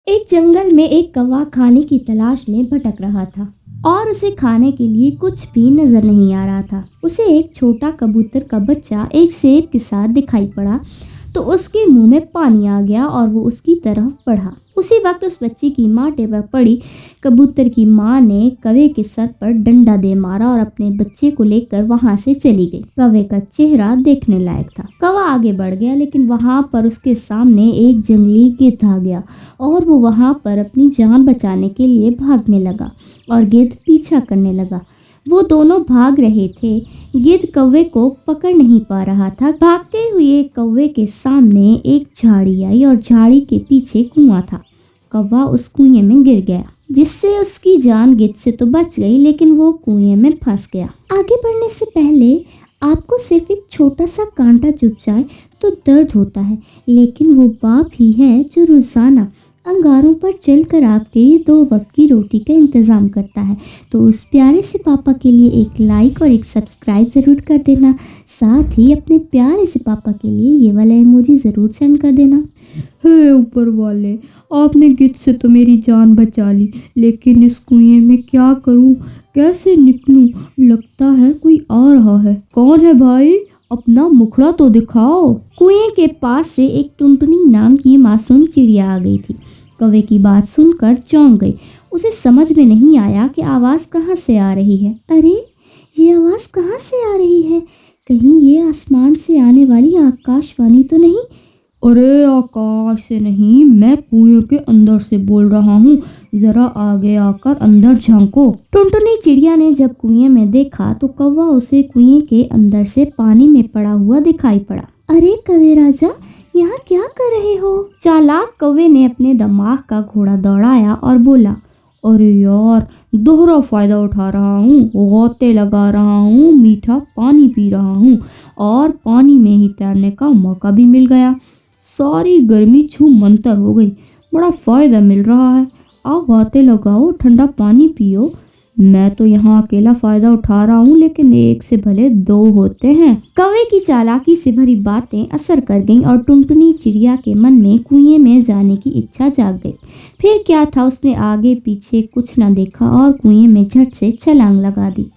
एक जंगल में एक कौवा खाने की तलाश में भटक रहा था और उसे खाने के लिए कुछ भी नजर नहीं आ रहा था। उसे एक छोटा कबूतर का बच्चा एक सेब के साथ दिखाई पड़ा तो उसके मुंह में पानी आ गया और वो उसकी तरफ बढ़ा। उसी वक्त उस बच्चे की माँ टेबल पड़ी। कबूतर की माँ ने कौवे के सर पर डंडा दे मारा और अपने बच्चे को लेकर वहां से चली गई। कौवे का चेहरा देखने लायक था। कौवा आगे बढ़ गया लेकिन वहां पर उसके सामने एक जंगली गिद्ध आ गया और वो वहां पर अपनी जान बचाने के लिए भागने लगा और गिद्ध पीछा करने लगा। वो दोनों भाग रहे थे। गिद्ध कौवे को पकड़ नहीं पा रहा था। भागते हुए कौवे के सामने एक झाड़ी आई और झाड़ी के पीछे कुआं था। कौवा उस कुएं में गिर गया जिससे उसकी जान गिद्ध से तो बच गई लेकिन वो कुएं में फंस गया। आगे बढ़ने से पहले आपको सिर्फ एक छोटा सा कांटा चुभ जाए तो दर्द होता है, लेकिन वो बाप ही है जो रोजाना अंगारों पर चलकर आपके लिए 2 वक्त की रोटी का इंतज़ाम करता है। तो उस प्यारे से पापा के लिए एक लाइक और एक सब्सक्राइब ज़रूर कर देना। साथ ही अपने प्यारे से पापा के लिए ये वाला इमोजी ज़रूर सेंड कर देना। हे ऊपर वाले, आपने गिद्ध से तो मेरी जान बचा ली, लेकिन इस कुएं में क्या करूं, कैसे निकलूं? लगता है कोई आ रहा है। कौन है भाई? अपना मुखड़ा तो दिखाओ। कुएं के पास से एक टुनटुनी नाम की मासूम चिड़िया आ गई थी। कौवे की बात सुनकर चौंक गई। उसे समझ में नहीं आया कि आवाज़ कहाँ से आ रही है। अरे, ये आवाज़ कहाँ से आ रही है? कहीं ये आसमान से आने वाली आकाशवाणी तो नहीं? अरे आकाश से नहीं, मैं कुएं के अंदर से बोल रहा हूँ। जरा आगे आकर अंदर झांको। टुनटुनी चिड़िया ने जब कुएं में देखा तो कौवा उसे कुएं के अंदर से पानी में पड़ा हुआ दिखाई पड़ा। अरे कौवे राजा, यहाँ क्या कर रहे हो? चालाक कौवे ने अपने दिमाग का घोड़ा दौड़ाया और बोला, अरे यार, दोहरा फायदा उठा रहा हूँ, गौते लगा रहा हूँ, मीठा पानी पी रहा हूँ और पानी में ही तैरने का मौका भी मिल गया। सारी गर्मी छू मंतर हो गई। बड़ा फायदा मिल रहा है। आओ बातें लगाओ, ठंडा पानी पियो। मैं तो यहाँ अकेला फायदा उठा रहा हूँ, लेकिन एक से भले 2 होते हैं। कौवे की चालाकी से भरी बातें असर कर गईं और टुनटुनी चिड़िया के मन में कुएं में जाने की इच्छा जाग गई। फिर क्या था, उसने आगे पीछे कुछ न देखा और कुएं में झट से छलांग लगा दी।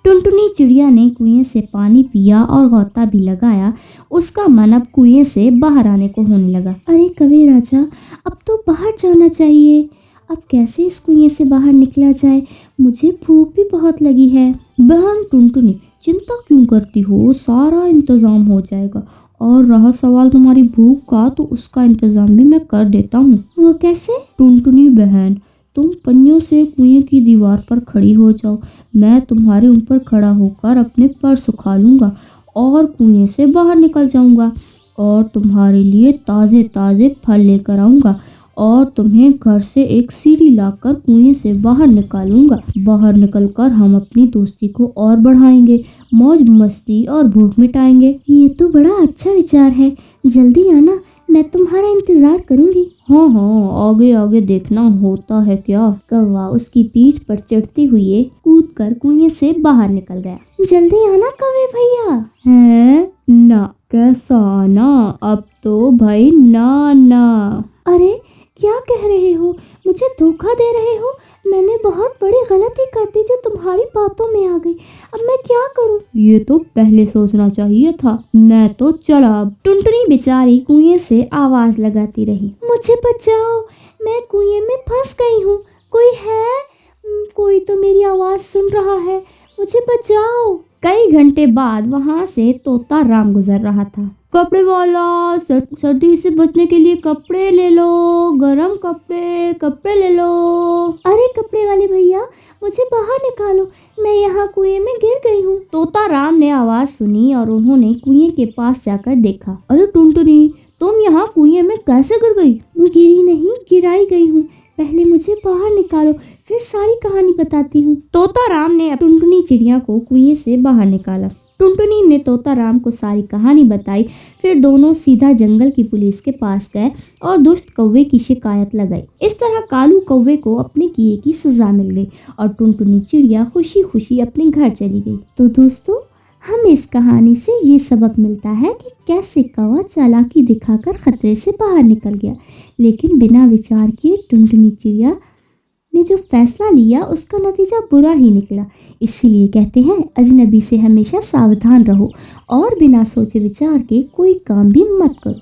टुनटुनी चिड़िया ने कुएं से पानी पिया और गोता भी लगाया। उसका मन अब कुएं से बाहर आने को होने लगा। अरे कौवे राजा, अब तो बाहर जाना चाहिए। अब कैसे इस कुएं से बाहर निकला जाए? मुझे भूख भी बहुत लगी है। बहन टुनटुनी, चिंता क्यों करती हो? सारा इंतजाम हो जाएगा। और रहा सवाल तुम्हारी भूख का, तो उसका इंतजाम भी मैं कर देता हूँ। वो कैसे? टुनटुनी बहन, तुम पहियों से कुएं की दीवार पर खड़ी हो जाओ। मैं तुम्हारे ऊपर खड़ा होकर अपने पर सुखा लूँगा और कुएं से बाहर निकल जाऊँगा और तुम्हारे लिए ताज़े ताज़े फल लेकर आऊँगा और तुम्हें घर से एक सीढ़ी लाकर कुएं से बाहर निकालूंगा। बाहर निकलकर हम अपनी दोस्ती को और बढ़ाएंगे, मौज मस्ती और भूख मिटाएंगे। ये तो बड़ा अच्छा विचार है। जल्दी आना, मैं तुम्हारा इंतजार करूंगी। हाँ हाँ, आगे आगे देखना होता है क्या। कौवा उसकी पीठ पर चढ़ते हुए कूदकर कुएं से बाहर निकल गया। जल्दी आना कौवे भैया। है ना, कैसा आना? अब तो भाई ना ना। अरे क्या कह रहे हो? मुझे धोखा दे रहे हो? मैंने बहुत बड़ी गलती कर दी जो तुम्हारी बातों में आ गई। अब मैं क्या करूं? ये तो पहले सोचना चाहिए था। मैं तो चला। टुनटुनी बेचारी कुएं से आवाज लगाती रही, मुझे बचाओ, मैं कुएं में फंस गई हूँ। कोई है? कोई तो मेरी आवाज सुन रहा है, मुझे बचाओ। कई घंटे बाद वहां से तोता राम गुजर रहा था। कपड़े वाला, सर्दी से बचने के लिए कपड़े ले लो, गरम कपड़े ले लो। अरे कपड़े वाले भैया, मुझे बाहर निकालो, मैं यहाँ कुएं में गिर गई हूँ। तोता राम ने आवाज सुनी और उन्होंने कुएं के पास जाकर देखा। अरे टुनटुनी, तुम यहाँ कुएं में कैसे गिर गई? गिरी नहीं, गिराई गई हूँ। पहले मुझे बाहर निकालो, फिर सारी कहानी बताती हूँ। तोता राम ने टुनटुनी चिड़िया को कुएं से बाहर निकाला। टुनटुनी ने तोता राम को सारी कहानी बताई। फिर दोनों सीधा जंगल की पुलिस के पास गए और दुष्ट कौवे की शिकायत लगाई। इस तरह कालू कौवे को अपने किए की सजा मिल गई और टुनटुनी चिड़िया खुशी खुशी अपने घर चली गई। तो दोस्तों, हमें इस कहानी से ये सबक मिलता है कि कैसे कौवा चालाकी दिखाकर खतरे से बाहर निकल गया, लेकिन बिना विचार किए टुनटुनी चिड़िया ने जो फैसला लिया उसका नतीजा बुरा ही निकला। इसीलिए कहते हैं अजनबी से हमेशा सावधान रहो और बिना सोचे विचार के कोई काम भी मत करो।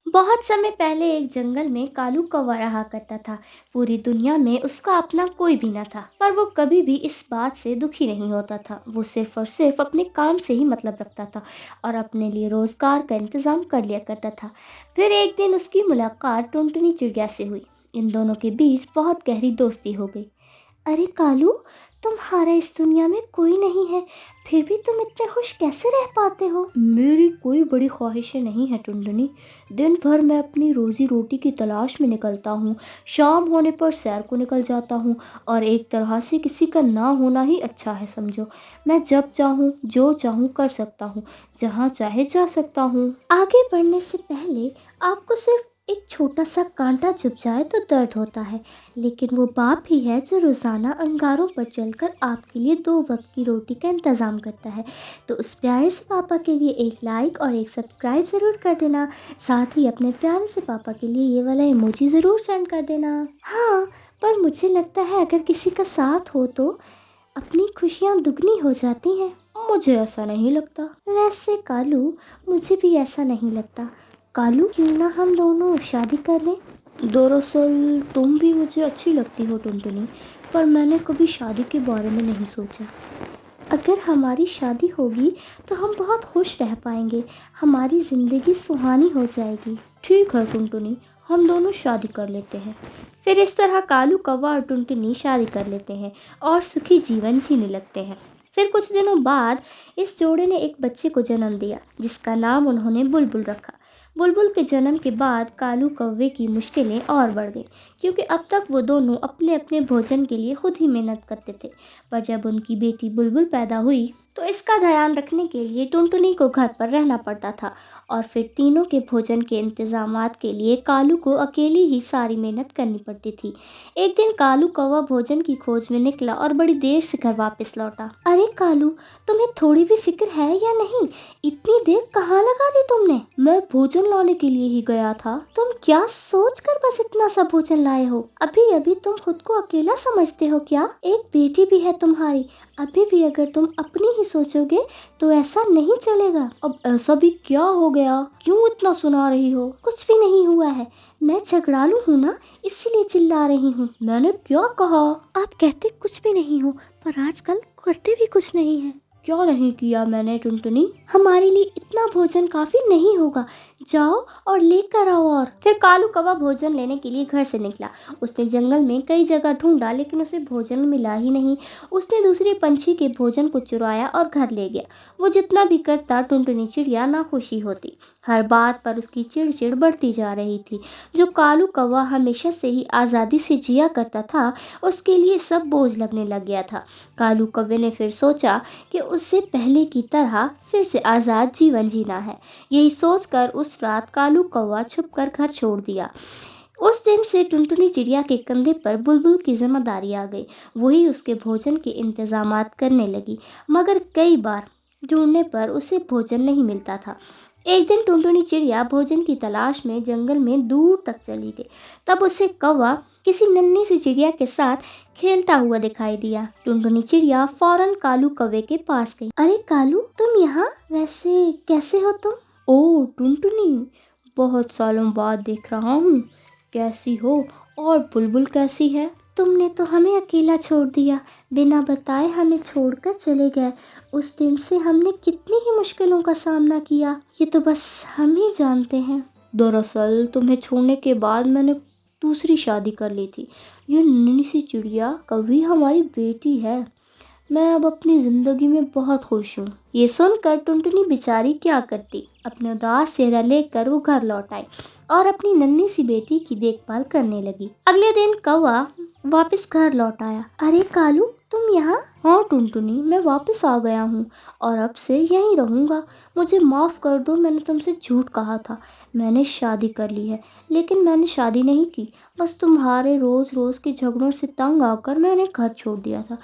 बहुत समय पहले एक जंगल में कालू कौवा रहा करता था। पूरी दुनिया में उसका अपना कोई भी न था, पर वो कभी भी इस बात से दुखी नहीं होता था। वो सिर्फ और सिर्फ अपने काम से ही मतलब रखता था और अपने लिए रोजगार का इंतजाम कर लिया करता था। फिर एक दिन उसकी मुलाकात टुनटुनी चिड़िया से हुई। इन दोनों के बीच बहुत गहरी दोस्ती हो गई। अरे कालू, तुम्हारा इस दुनिया में कोई नहीं है, फिर भी तुम इतने खुश कैसे रह पाते हो? मेरी कोई बड़ी ख्वाहिशें नहीं है टुनटुनी। दिन भर मैं अपनी रोजी रोटी की तलाश में निकलता हूँ। शाम होने पर सैर को निकल जाता हूँ और एक तरह से किसी का ना होना ही अच्छा है समझो। मैं जब चाहूँ जो चाहूँ कर सकता हूँ, जहाँ चाहे जा सकता हूँ। आगे बढ़ने से पहले आपको सिर्फ एक छोटा सा कांटा चुभ जाए तो दर्द होता है, लेकिन वो बाप ही है जो रोजाना अंगारों पर चलकर आपके लिए 2 वक्त की रोटी का इंतजाम करता है। तो उस प्यारे से पापा के लिए एक लाइक और एक सब्सक्राइब ज़रूर कर देना। साथ ही अपने प्यारे से पापा के लिए ये वाला इमोजी ज़रूर सेंड कर देना। हाँ, पर मुझे लगता है अगर किसी का साथ हो तो अपनी खुशियाँ दुगनी हो जाती हैं। मुझे ऐसा नहीं लगता। वैसे कालू, मुझे भी ऐसा नहीं लगता। कालू, क्यों ना हम दोनों शादी कर लें? दरअसल तुम भी मुझे अच्छी लगती हो टुनटुनी, पर मैंने कभी शादी के बारे में नहीं सोचा। अगर हमारी शादी होगी तो हम बहुत खुश रह पाएंगे, हमारी ज़िंदगी सुहानी हो जाएगी। ठीक है टुनटुनी, हम दोनों शादी कर लेते हैं। फिर इस तरह कालू कौवा और टुनटुनी शादी कर लेते हैं और सुखी जीवन जीने लगते हैं। फिर कुछ दिनों बाद इस जोड़े ने एक बच्चे को जन्म दिया, जिसका नाम उन्होंने बुलबुल रखा। बुलबुल के जन्म के बाद कालू कौवे की मुश्किलें और बढ़ गईं, क्योंकि अब तक वो दोनों अपने अपने भोजन के लिए खुद ही मेहनत करते थे। पर जब उनकी बेटी बुलबुल पैदा हुई तो इसका ध्यान रखने के लिए टुनटुनी को घर पर रहना पड़ता था और फिर तीनों के भोजन के इंतजामात के लिए कालू को अकेली ही सारी मेहनत करनी पड़ती थी। एक दिन कालू कौवा भोजन की खोज में निकला और बड़ी देर से घर वापस लौटा। अरे कालू, तुम्हें थोड़ी भी फिक्र है या नहीं? इतनी देर कहाँ लगा दी तुमने? मैं भोजन लाने के लिए ही गया था। तुम क्या सोच कर बस इतना सा भोजन लाए हो? अभी अभी तुम खुद को अकेला समझते हो क्या? एक बेटी भी है तुम्हारी। अभी भी अगर तुम अपनी ही सोचोगे तो ऐसा नहीं चलेगा। अब ऐसा भी क्या हो गया? क्यों इतना सुना रही हो? कुछ भी नहीं हुआ है, मैं झगड़ालू हूँ ना, इसलिए चिल्ला रही हूँ। मैंने क्या कहा? आप कहते कुछ भी नहीं हो, पर आजकल करते भी कुछ नहीं है। क्या नहीं किया मैंने टुनटुनी? हमारे लिए इतना भोजन काफी नहीं होगा, जाओ और लेकर आओ। और फिर कालू कौवा भोजन लेने के लिए घर से निकला। उसने जंगल में कई जगह ढूंढा, लेकिन उसे भोजन मिला ही नहीं। उसने दूसरे पंछी के भोजन को चुराया और घर ले गया। वो जितना भी करता टुनटुनी चिड़िया ना खुशी होती। हर बात पर उसकी चिड़चिड़ बढ़ती जा रही थी। जो कालू कौवा हमेशा से ही आज़ादी से जिया करता था, उसके लिए सब बोझ लगने लग गया था। कालू कौवे ने फिर सोचा कि उससे पहले की तरह फिर से आज़ाद जीवन जीना है। यही सोचकर उस रात कालू कौवा छुपकर घर छोड़ दिया। उस दिन से टुनटुनी चिड़िया के कंधे पर बुलबुल की जिम्मेदारी आ गई। वही उसके भोजन के इंतजामात करने लगी, मगर कई बार ढूंढने पर उसे भोजन नहीं मिलता था। एक दिन टुनटुनी चिड़िया भोजन की तलाश में जंगल में दूर तक चली गई। तब उसे कौवा किसी नन्ही सी चिड़िया के साथ खेलता हुआ दिखाई दिया। टुनटुनी चिड़िया फौरन कालू कौवे के पास गई। अरे कालू, तुम यहाँ? वैसे कैसे हो तुम? ओ टुनटुनी, बहुत सालों बाद देख रहा हूँ। कैसी हो? और बुलबुल कैसी है? तुमने तो हमें अकेला छोड़ दिया, बिना बताए हमें छोड़कर चले गए। उस दिन से हमने कितनी ही मुश्किलों का सामना किया, ये तो बस हम ही जानते हैं। दरअसल तुम्हें छोड़ने के बाद मैंने दूसरी शादी कर ली थी। ये नन्ही सी चिड़िया कभी हमारी बेटी है। मैं अब अपनी ज़िंदगी में बहुत खुश हूँ। ये सुनकर टुनटुनी बेचारी क्या करती, अपने उदास चेहरा लेकर वो घर लौट आई और अपनी नन्ही सी बेटी की देखभाल करने लगी। अगले दिन कौवा वापस घर लौट आया। अरे कालू, तुम यहाँ? हाँ टुनटुनी, मैं वापस आ गया हूँ और अब से यहीं रहूँगा। मुझे माफ़ कर दो, मैंने तुमसे झूठ कहा था। मैंने शादी कर ली है, लेकिन मैंने शादी नहीं की। बस तुम्हारे रोज़-रोज़ के झगड़ों से तंग आकर मैंने घर छोड़ दिया था।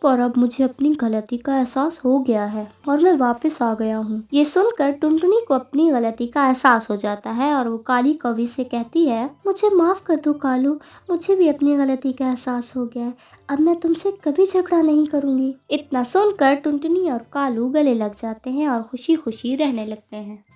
पर अब मुझे अपनी गलती का एहसास हो गया है और मैं वापस आ गया हूँ। ये सुनकर टुनटुनी को अपनी गलती का एहसास हो जाता है और वो काली कौवी से कहती है, मुझे माफ़ कर दो कालू, मुझे भी अपनी गलती का एहसास हो गया है। अब मैं तुमसे कभी झगड़ा नहीं करूँगी। इतना सुनकर टुनटुनी और कालू गले लग जाते हैं और खुशी खुशी रहने लगते हैं।